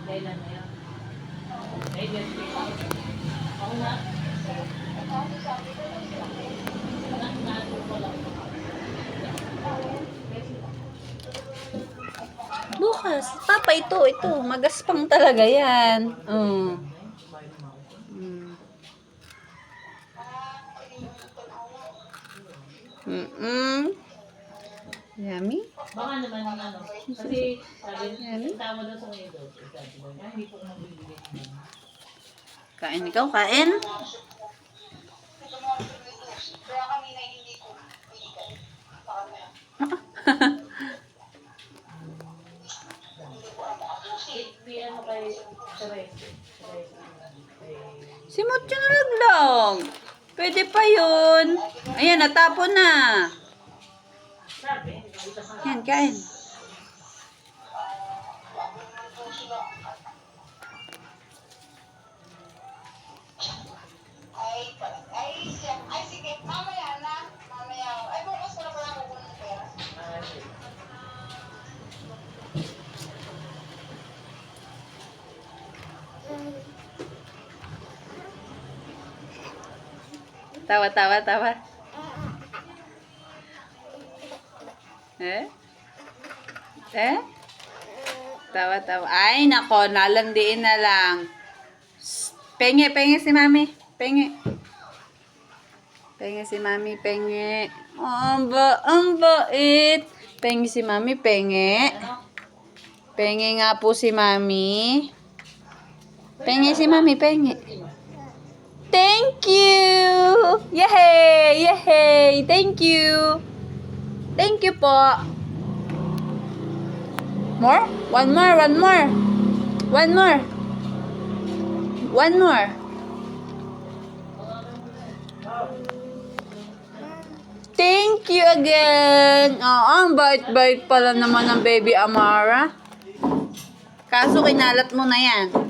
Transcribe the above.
Kailan na yan? Kailan na yan? Ako na? Bukas. Papa, ito. Magaspang talaga yan. Yummy. Baka naman ano. Kasi sabi, tama daw sa ngayon daw. Hindi po mabibili. Kain ikaw, kain. Ano kay Teres? Si Mucho nalaglag. Pwede pa yun. Ayan, natapon na. Sabi, Yan, kain. Ay, sige, mamaya na. Mamaya. Ay, bukas ko na pala ako ng pera. Tawa. Tawa. Ay, nako, nalandiin na lang. Penge si mami. Penge si mami, penge. Ang bait. Penge si mami, penge. Penge nga po si mami. Penge si mami, penge. Thank you! Yay! Thank you! Thank you po! More? One more! Thank you again! Ang bait-bait pala naman ng baby Amara. Kaso kinalat mo na yan.